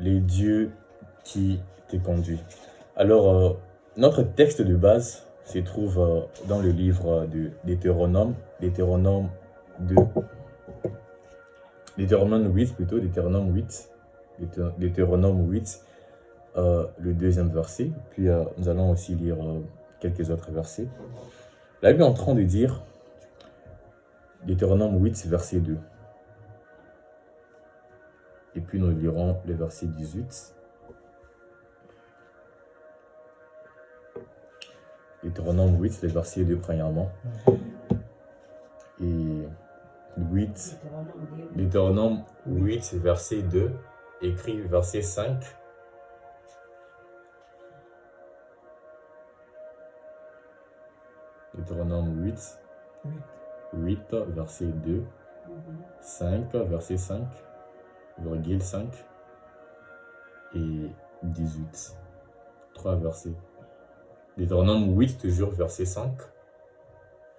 les dieux qui te conduisent. Alors, notre texte de base se trouve dans le livre de Deutéronome, Deutéronome 2, Deutéronome 8 plutôt, Deutéronome 8, Deutéronome 8, le deuxième verset. Puis nous allons aussi lire quelques autres versets. La Bible est en train de dire, Deutéronome 8, verset 2. Et puis nous lirons le verset 18. Deutéronome 8, le verset 2 premièrement. Et 8, Deutéronome 8, verset 2, écrit verset 5. Deutéronome 8, verset 2, 5, verset 5, virgule 5 et 18. 3 versets. Deutéronome 8, toujours verset 5.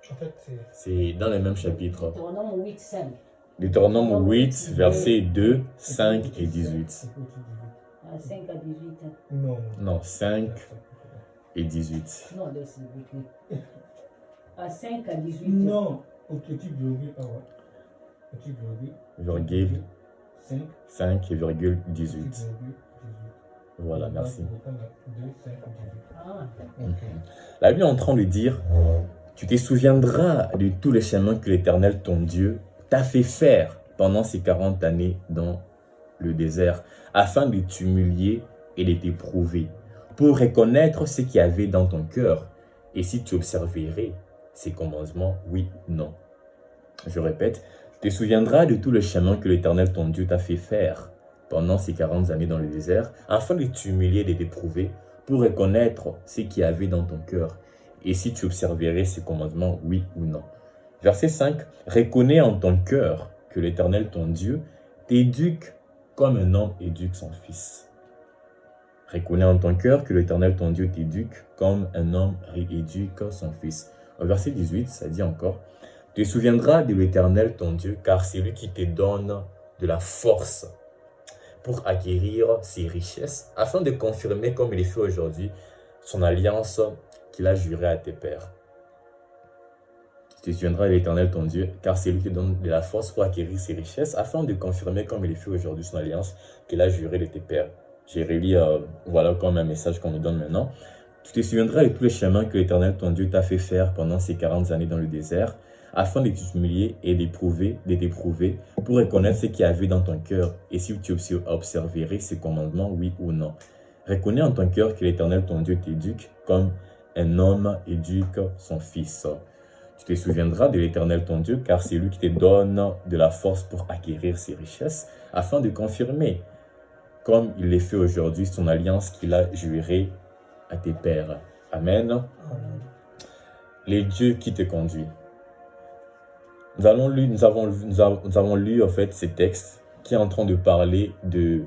En fait, c'est dans le même chapitre. Deutéronome 8, 5. Deutéronome 8, verset 2, 5 et 18. Ah, 5 à 18. Non, 5 et 18. Non, laisse écrit. À 5 à 18. Non, au petit virgule, petit virgule 5, 5 et virgule 18. virgule 18. Voilà, merci. 2, 5, 18. Ah, La Bible est en train de dire, tu te souviendras de tous les chemins que l'Éternel, ton Dieu, t'a fait faire pendant ces 40 années dans le désert, afin de t'humilier et de t'éprouver, pour reconnaître ce qu'il y avait dans ton cœur, et si tu observerais ces commandements, oui ou non. Je répète, tu te souviendras de tout le chemin que l'Éternel, ton Dieu, t'a fait faire pendant ces 40 années dans le désert, afin de t'humilier et de t'éprouver, pour reconnaître ce qu'il y avait dans ton cœur, et si tu observerais ces commandements, oui ou non. Verset 5, reconnais en ton cœur que l'Éternel, ton Dieu, t'éduque comme un homme éduque son fils. Reconnais en ton cœur que l'Éternel, ton Dieu, t'éduque comme un homme éduque son fils. Au verset 18, ça dit encore, tu te souviendras de l'Éternel, ton Dieu, car c'est lui qui te donne de la force pour acquérir ses richesses, afin de confirmer, comme il est fait aujourd'hui, son alliance qu'il a jurée à tes pères. Tu te souviendras de l'Éternel, ton Dieu, car c'est lui qui te donne de la force pour acquérir ses richesses, afin de confirmer, comme il est fait aujourd'hui, son alliance qu'il a jurée de tes pères. J'ai relis, voilà comme un message qu'on nous donne maintenant. Tu te souviendras de tous les chemins que l'Éternel, ton Dieu, t'a fait faire pendant ces 40 années dans le désert, afin de t'humilier et d'éprouver, pour reconnaître ce qu'il y avait dans ton cœur, et si tu observerais ses commandements, oui ou non. Reconnais en ton cœur que l'Éternel, ton Dieu, t'éduque comme un homme éduque son fils. Tu te souviendras de l'Éternel, ton Dieu, car c'est lui qui te donne de la force pour acquérir ses richesses, afin de confirmer, comme il l'est fait aujourd'hui, son alliance qu'il a jurée à tes pères. Amen. Les dieux qui te conduisent. Nous avons lu en fait ces textes qui est en train de parler de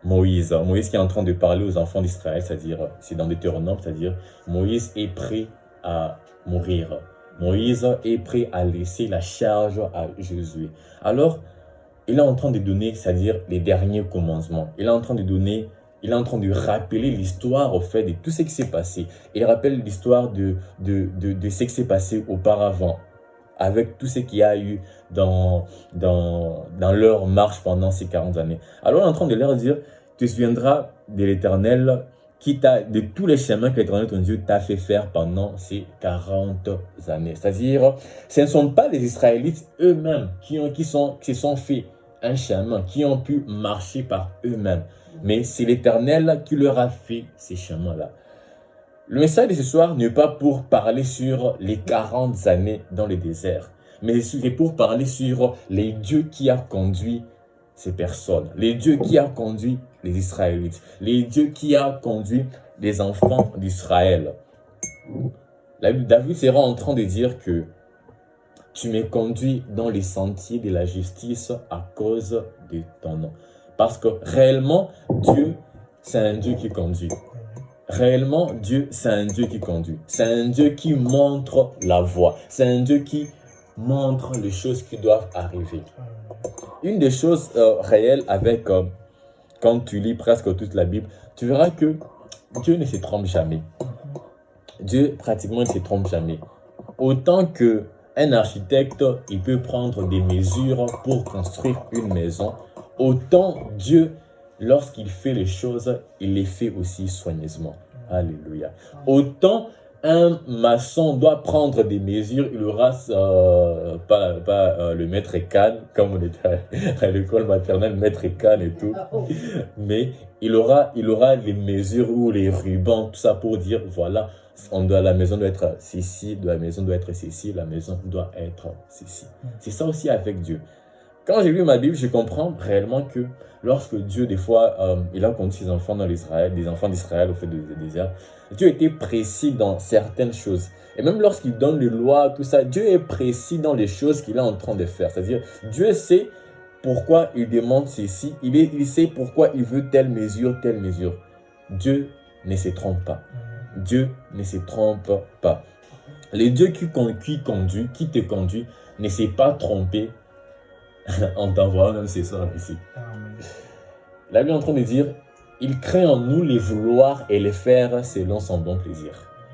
Moïse. Moïse qui est en train de parler aux enfants d'Israël, c'est-à-dire, c'est dans Deutéronome, c'est-à-dire Moïse est prêt à mourir. Moïse est prêt à laisser la charge à Josué. Alors, il est en train de donner, c'est-à-dire les derniers commandements. Il est en train de rappeler l'histoire, au fait, de tout ce qui s'est passé. Il rappelle l'histoire de ce qui s'est passé auparavant, avec tout ce qu'il y a eu dans leur marche pendant ces 40 années. Alors, il est en train de leur dire, tu te souviendras de l'Éternel, de tous les chemins que l'Éternel, ton Dieu, t'a fait faire pendant ces 40 années. C'est-à-dire, ce ne sont pas les Israélites eux-mêmes qui se sont fait un chemin, qui ont pu marcher par eux-mêmes. Mais c'est l'Éternel qui leur a fait ces chemins-là. Le message de ce soir n'est pas pour parler sur les 40 années dans le désert, mais c'est pour parler sur les dieux qui ont conduit ces personnes, les dieux qui ont conduit les Israélites, les dieux qui ont conduit les enfants d'Israël. David sera en train de dire que tu m'es conduit dans les sentiers de la justice à cause de ton nom. Parce que réellement, Dieu, c'est un Dieu qui conduit. Réellement, Dieu, c'est un Dieu qui conduit. C'est un Dieu qui montre la voie. C'est un Dieu qui montre les choses qui doivent arriver. Une des choses réelles avec quand tu lis presque toute la Bible, tu verras que Dieu ne se trompe jamais. Dieu pratiquement ne se trompe jamais. Autant qu'un architecte, il peut prendre des mesures pour construire une maison, autant Dieu, lorsqu'il fait les choses, il les fait aussi soigneusement. Alléluia. Autant un maçon doit prendre des mesures, il aura pas le maître Khan, comme on était à l'école maternelle, maître Khan et tout, mais il aura les mesures ou les rubans, tout ça pour dire, voilà, la maison doit être ceci, la maison doit être ceci, la maison doit être ceci. C'est ça aussi avec Dieu. Quand j'ai lu ma Bible, je comprends réellement que lorsque Dieu, des fois, il a conduit ses enfants dans l'Israël, des enfants d'Israël au fait du désert, Dieu était précis dans certaines choses. Et même lorsqu'il donne les lois, tout ça, Dieu est précis dans les choses qu'il est en train de faire. C'est-à-dire, Dieu sait pourquoi il demande ceci, il sait pourquoi il veut telle mesure, telle mesure. Dieu ne se trompe pas. Dieu ne se trompe pas. Le Dieu qui te conduit, ne s'est pas trompé en t'envoyant même ces soirs ici. La Bible est en train de dire, il crée en nous les vouloir et les faire selon son bon plaisir.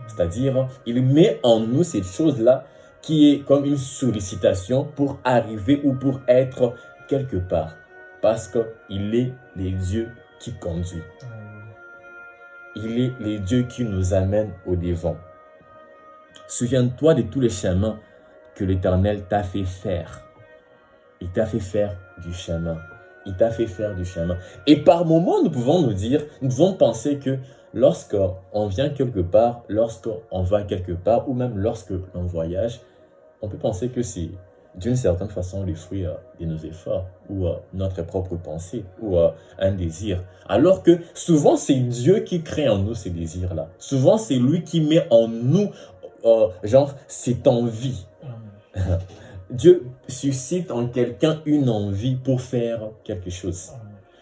C'est-à-dire, il met en nous cette chose-là qui est comme une sollicitation pour arriver ou pour être quelque part. Parce qu'il est le Dieu qui conduit. Il est le Dieu qui nous amène au devant. Souviens-toi de tous les chemins que l'Éternel t'a fait faire. Il t'a fait faire du chemin. Il t'a fait faire du chemin. Et par moments, nous pouvons penser que lorsqu'on vient quelque part, lorsqu'on va quelque part, ou même lorsque l'on voyage, on peut penser que c'est d'une certaine façon le fruit de nos efforts, ou notre propre pensée, ou un désir. Alors que souvent, c'est Dieu qui crée en nous ces désirs-là. Souvent, c'est lui qui met en nous, cette envie. Dieu suscite en quelqu'un une envie pour faire quelque chose.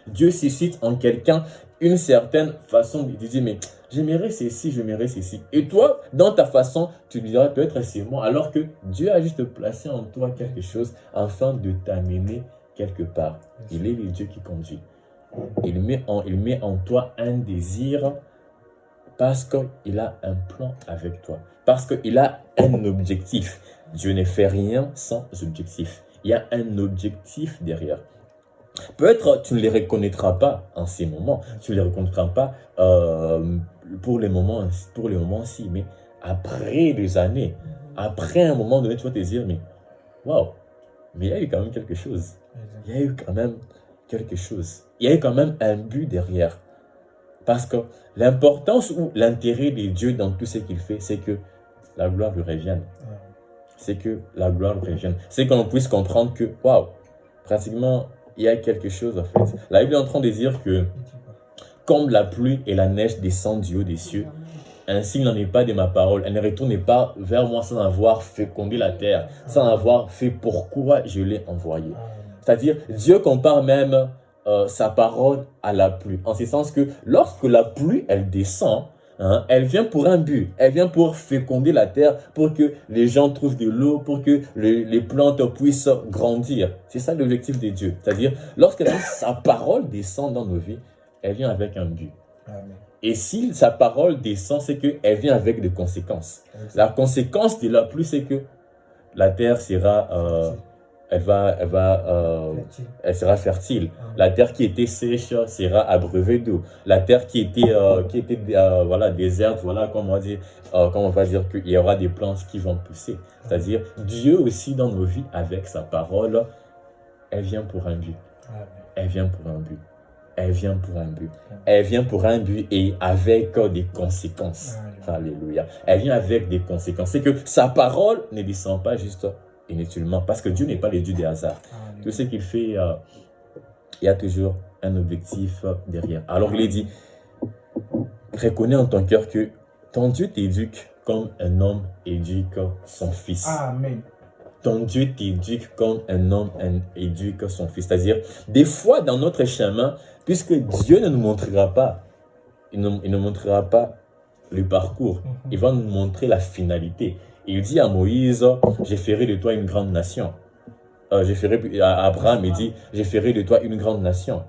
Dieu suscite en quelqu'un une certaine façon de dire, mais j'aimerais ceci, j'aimerais ceci. Et toi, dans ta façon, tu diras peut-être c'est moi, alors que Dieu a juste placé en toi quelque chose afin de t'amener quelque part. Il est le Dieu qui conduit. Il met en toi un désir parce qu'il a un plan avec toi. Parce qu'il a un objectif. Dieu ne fait rien sans objectif. Il y a un objectif derrière. Peut-être tu ne les reconnaîtras pas en ces moments. Tu ne les reconnaîtras pas pour les moments-ci. Mais après des années, après un moment donné, tu vas te dire, mais waouh, mais il y a eu quand même quelque chose. Il y a eu quand même quelque chose. Il y a eu quand même un but derrière. Parce que l'importance ou l'intérêt de Dieu dans tout ce qu'il fait, c'est que la gloire lui revienne. C'est que la gloire lui revienne. C'est qu'on puisse comprendre que, waouh, pratiquement, il y a quelque chose en fait. La Bible est en train de dire que, comme la pluie et la neige descendent du haut des cieux, ainsi il n'en est pas de ma parole. Elle ne retourne pas vers moi sans avoir fécondé la terre, sans avoir fait pourquoi je l'ai envoyé. C'est-à-dire, Dieu compare même sa parole à la pluie. En ce sens que lorsque la pluie, elle descend, elle vient pour un but. Elle vient pour féconder la terre, pour que les gens trouvent de l'eau, pour que les plantes puissent grandir. C'est ça l'objectif de Dieu. C'est-à-dire, lorsque sa parole descend dans nos vies, elle vient avec un but. Amen. Et si sa parole descend, c'est qu'elle vient avec des conséquences. La conséquence de la pluie, c'est que la terre sera... elle sera fertile. La terre qui était sèche sera abreuvée d'eau. La terre qui était déserte, comment on va dire qu'il y aura des plantes qui vont pousser. C'est-à-dire, Dieu aussi dans nos vies, avec sa parole, elle vient pour un but. Elle vient pour un but. Elle vient pour un but. Elle vient pour un but et avec des conséquences. Alléluia. Elle vient avec des conséquences. C'est que sa parole ne descend pas juste inutilement, parce que Dieu n'est pas le Dieu des hasards. Tout ce qu'il fait, il y a toujours un objectif derrière. Alors il est dit, reconnais en ton cœur que ton Dieu t'éduque comme un homme éduque son fils. Amen. Ton Dieu t'éduque comme un homme éduque son fils. C'est-à-dire, des fois dans notre chemin, puisque Dieu ne nous montrera pas, il ne montrera pas le parcours, il va nous montrer la finalité. Il dit à Moïse, je ferai de toi une grande nation. À Abraham, il dit, je ferai de toi une grande nation.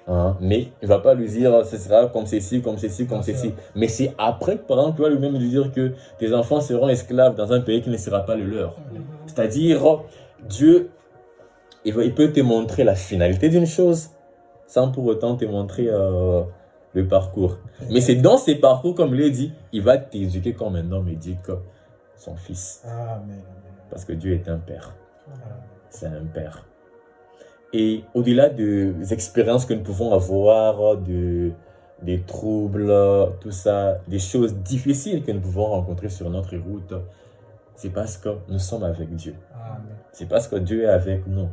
Hein, mais il ne va pas lui dire ce sera comme ceci, comme ceci, comme ceci. Mais c'est après que, par exemple, tu vas lui-même lui dire que tes enfants seront esclaves dans un pays qui ne sera pas le leur. C'est-à-dire, Dieu, il peut te montrer la finalité d'une chose sans pour autant te montrer le parcours. Mais c'est dans ces parcours, comme il l'a dit, il va t'éduquer comme un homme éduque son fils. Amen. Parce que Dieu est un père. Amen. C'est un père. Et au-delà des expériences que nous pouvons avoir, des troubles, tout ça, des choses difficiles que nous pouvons rencontrer sur notre route, c'est parce que nous sommes avec Dieu. Amen. C'est parce que Dieu est avec nous.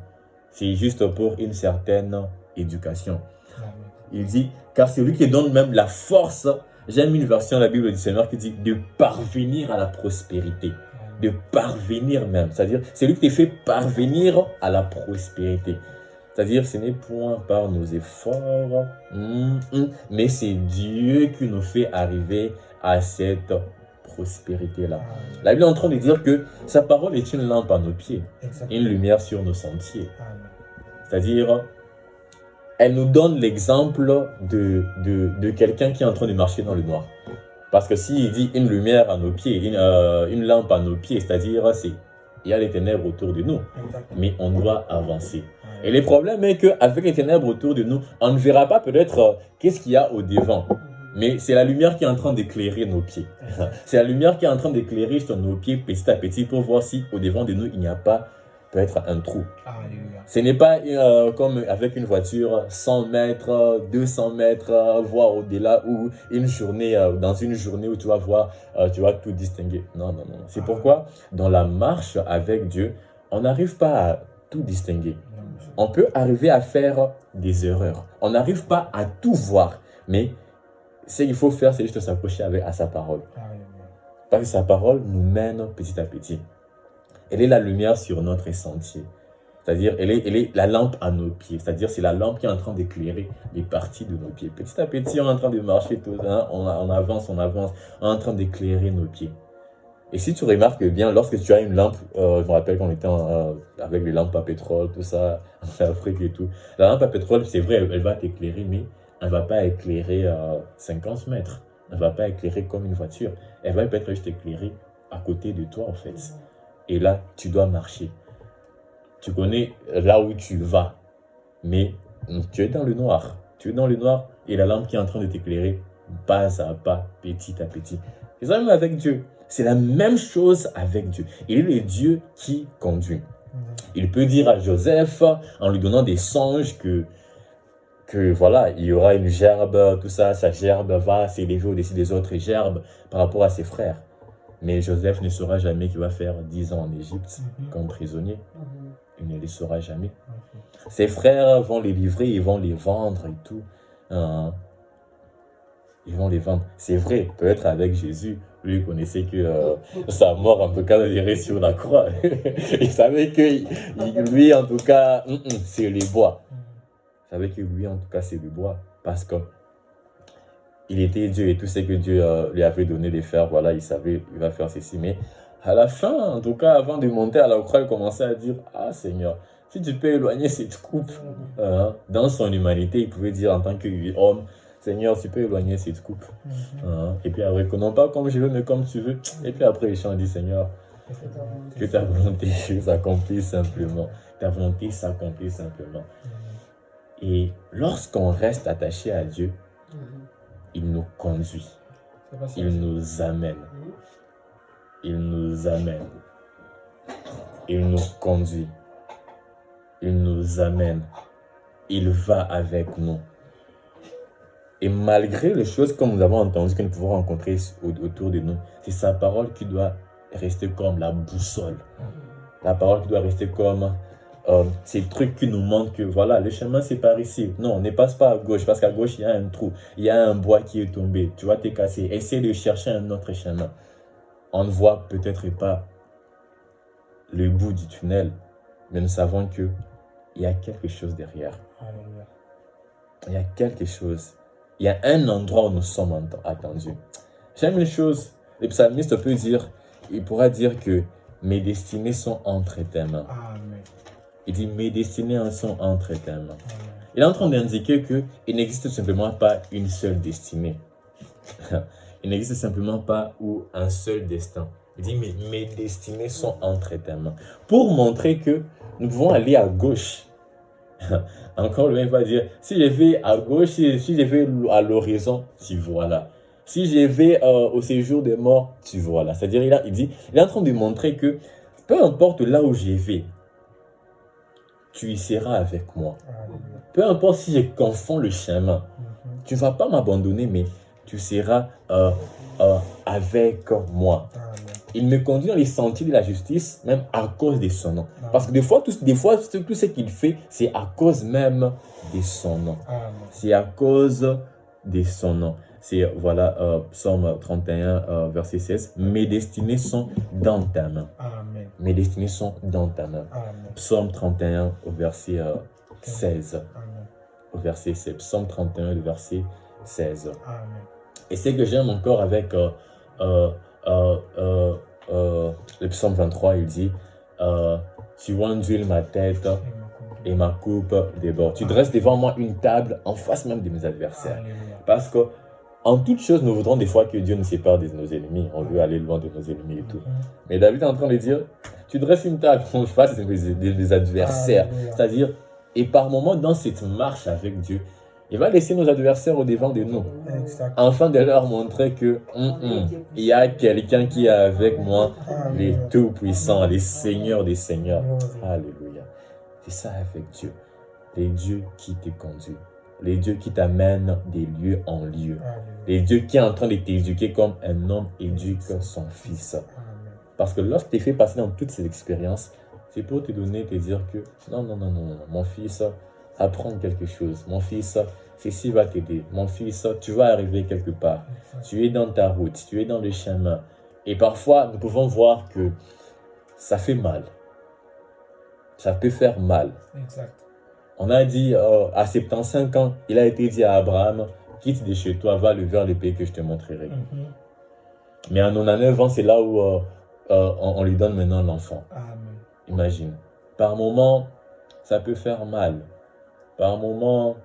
C'est juste pour une certaine éducation. Amen. Il dit, car c'est lui qui donne même la force. J'aime une version de la Bible du Seigneur qui dit de parvenir à la prospérité. De parvenir même. C'est-à-dire, c'est lui qui te fait parvenir à la prospérité. C'est-à-dire, ce n'est point par nos efforts, mais c'est Dieu qui nous fait arriver à cette prospérité-là. La Bible est en train de dire que sa parole est une lampe à nos pieds, Exactement. une lumière sur nos sentiers. Amen. C'est-à-dire, elle nous donne l'exemple de quelqu'un qui est en train de marcher dans le noir. Parce que s'il dit une lumière à nos pieds, une lampe à nos pieds, c'est-à-dire, il y a les ténèbres autour de nous, Exactement. mais on doit avancer. Et le problème est qu'avec les ténèbres autour de nous, on ne verra pas peut-être qu'est-ce qu'il y a au devant. Mais c'est la lumière qui est en train d'éclairer nos pieds. C'est la lumière qui est en train d'éclairer sur nos pieds petit à petit pour voir si au devant de nous, il n'y a pas peut-être un trou. Alléluia. Ce n'est pas comme avec une voiture, 100 mètres, 200 mètres, voire au-delà, ou dans une journée où tu vas voir, tu vas tout distinguer. Non, non, non. C'est pourquoi, dans la marche avec Dieu, on n'arrive pas à tout distinguer. On peut arriver à faire des erreurs. On n'arrive pas à tout voir. Mais ce qu'il faut faire, c'est juste s'accrocher à sa parole. Alléluia. Parce que sa parole nous mène petit à petit. Elle est la lumière sur notre sentier. C'est-à-dire, elle est la lampe à nos pieds. C'est-à-dire, c'est la lampe qui est en train d'éclairer les parties de nos pieds. Petit à petit, on est en train de marcher, tout, hein, on avance, on est en train d'éclairer nos pieds. Et si tu remarques bien, lorsque tu as une lampe, je me rappelle quand on était avec les lampes à pétrole, tout ça, en Afrique et tout. La lampe à pétrole, c'est vrai, elle va t'éclairer, mais elle ne va pas éclairer 50 mètres. Elle ne va pas éclairer comme une voiture. Elle va peut-être juste éclairer à côté de toi, en fait. Et là, tu dois marcher. Tu connais là où tu vas, mais tu es dans le noir. Tu es dans le noir et la lampe qui est en train de t'éclairer pas à pas, petit à petit. C'est ça même avec Dieu. C'est la même chose avec Dieu. Il est le Dieu qui conduit. Il peut dire à Joseph, en lui donnant des songes, que voilà, il y aura une gerbe, tout ça, sa gerbe va s'élever au-dessus des autres gerbes par rapport à ses frères. Mais Joseph ne saura jamais qu'il va faire 10 ans en Égypte comme prisonnier. Il ne le saura jamais. Ses frères vont les livrer, ils vont les vendre et tout. Ils vont les vendre. C'est vrai, peut-être avec Jésus, lui, il connaissait que sa mort, en tout cas, irait sur la croix. Il savait que lui, en tout cas, c'est le bois. Il savait que lui, en tout cas, c'est le bois. Parce que il était Dieu et tout ce que Dieu lui avait donné de faire, voilà, il savait, il va faire ceci. Mais à la fin, en tout cas, avant de monter à la croix, il commençait à dire, ah Seigneur, si tu peux éloigner cette coupe. Dans son humanité, il pouvait dire en tant qu'homme, Seigneur, tu peux éloigner cette coupe. Et puis après, non pas comme je veux, mais comme tu veux. Et puis après, il dit, Seigneur, que ta volonté s'accomplisse simplement. Ta volonté s'accomplit simplement. Et lorsqu'on reste attaché à Dieu, il nous conduit. Il nous amène. Il nous amène. Il nous conduit. Il nous amène. Il va avec nous. Et malgré les choses que nous avons entendues, que nous pouvons rencontrer autour de nous, c'est sa parole qui doit rester comme la boussole. La parole qui doit rester comme ces trucs qui nous montrent que voilà, le chemin c'est par ici. Non, ne passe pas à gauche parce qu'à gauche il y a un trou, il y a un bois qui est tombé, tu vas te casser. Essaie de chercher un autre chemin. On ne voit peut-être pas le bout du tunnel, mais nous savons qu'il y a quelque chose derrière. Il y a quelque chose. Il y a un endroit où nous sommes attendus. J'aime une chose, le psalmiste peut dire, il pourra dire que mes destinées sont entre tes mains. Amen. Il dit, mes destinées sont entre tes mains. Il est en train d'indiquer qu'il n'existe tout simplement pas une seule destinée. Il n'existe simplement pas un seul destin. Il dit, mais mes destinées sont entre tes mains. Pour montrer que nous pouvons aller à gauche. Encore le même va dire, si je vais à gauche, si je vais à l'horizon, tu vois là. Si je vais au séjour des morts, tu vois là. C'est-à-dire, il est en train de montrer que peu importe là où je vais, tu y seras avec moi. Peu importe si je confonds le chemin, tu ne vas pas m'abandonner, mais tu seras avec moi. Il me conduit dans les sentiers de la justice, même à cause de son nom. Parce que des fois, tout ce qu'il fait, c'est à cause même de son nom. C'est à cause de son nom. C'est, voilà, Psaume 31, verset 16. Mes destinées sont dans ta main. Amen. Mes destinées sont dans ta main. Amen. Psaume 31, au verset 16. Amen. Au verset 16. Psaume 31, le verset 16. Amen. Et ce que j'aime encore avec le psaume 23, il dit tu ondules ma tête et ma coupe déborde. Tu dresses devant moi une table en face même de mes adversaires. Alléluia. Parce que en toute chose, nous voudrons des fois que Dieu nous sépare de nos ennemis. On veut aller loin de nos ennemis et tout. Mais David est en train de dire tu dresses une table en face de mes adversaires. Alléluia. C'est-à-dire, et par moments, dans cette marche avec Dieu, il va laisser nos adversaires au devant de nous. Exact. Afin de leur montrer que il y a quelqu'un qui est avec moi, les tout-puissants, les seigneurs des seigneurs. Alléluia. C'est ça avec Dieu. Les dieux qui te conduisent. Les dieux qui t'amènent des lieux en lieu. Alléluia. Les dieux qui est en train de t'éduquer comme un homme éduque son fils. Amen. Parce que lorsque tu es fait passer dans toutes ces expériences, c'est pour te donner, te dire que non, mon fils, apprends quelque chose. Mon fils, ceci va t'aider. Mon fils, tu vas arriver quelque part. Tu es dans ta route, tu es dans le chemin. Et parfois, nous pouvons voir que ça fait mal. Ça peut faire mal. Exact. On a dit à 75 ans, il a été dit à Abraham, quitte de chez toi, va vers le pays que je te montrerai. Mais à 99 ans, c'est là où on lui donne maintenant l'enfant. Amen. Imagine. Par moment, ça peut faire mal. Par moment,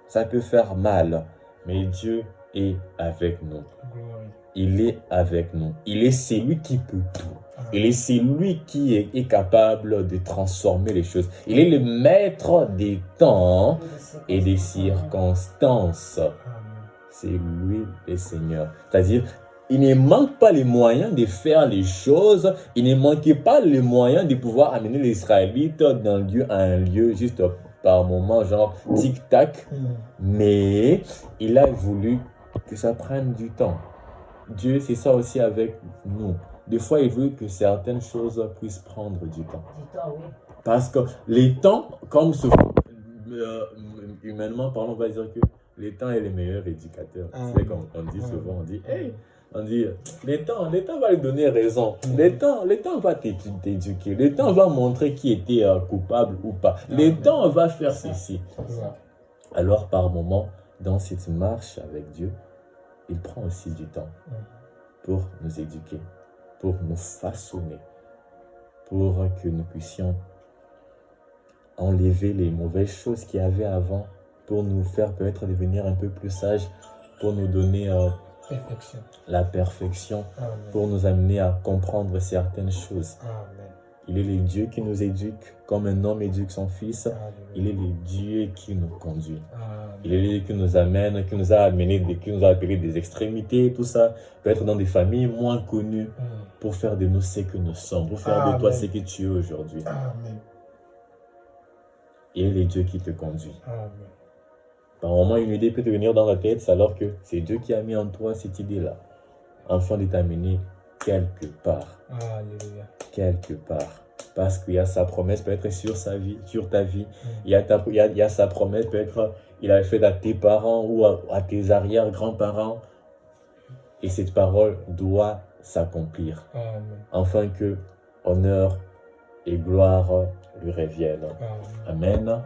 ça peut faire mal. Mais Dieu est avec nous. Glory. Il est avec nous. Il est celui qui peut tout. Amen. Il est celui qui est capable de transformer les choses. Il est le maître des temps et des circonstances. Amen. C'est lui le Seigneur. C'est-à-dire, il ne manque pas les moyens de faire les choses. Il ne manquait pas les moyens de pouvoir amener les Israélites d'un lieu à un lieu, juste par moment, genre tic-tac. Mais il a voulu que ça prenne du temps. Dieu, c'est ça aussi avec nous. Des fois, il veut que certaines choses puissent prendre du temps. Parce que les temps, comme humainement parlant, on va dire que le temps est le meilleur éducateur. C'est comme on dit souvent, on dit, hey, on dit, le temps va lui donner raison. Le temps va t'éduquer. Le temps va montrer qui était coupable ou pas. Le temps va faire ceci. Alors, par moment, dans cette marche avec Dieu, il prend aussi du temps pour nous éduquer, pour nous façonner, pour que nous puissions enlever les mauvaises choses qu'il y avait avant, pour nous faire peut-être devenir un peu plus sages, pour nous donner Perfection. la perfection, Amen. pour nous amener à comprendre certaines choses. Amen. Il est le Dieu qui nous éduque, comme un homme éduque son fils. Il est le Dieu qui nous conduit. Amen. Il est le Dieu qui nous amène, qui nous a appelé des extrémités, tout ça, peut-être dans des familles moins connues, pour faire de nous ce que nous sommes, pour faire de toi ce que tu es aujourd'hui. Amen. Il est le Dieu qui te conduit. Amen. Par moment, une idée peut te venir dans la tête, alors que c'est Dieu qui a mis en toi cette idée-là, afin de t'amener quelque part. Alléluia. Quelque part. Parce qu'il y a sa promesse peut-être sur sa vie, sur ta vie. Il y a sa promesse peut-être, il a fait à tes parents ou à tes arrière-grands-parents. Et cette parole doit s'accomplir. Amen. Afin que honneur et gloire lui reviennent. Amen. Amen. Amen.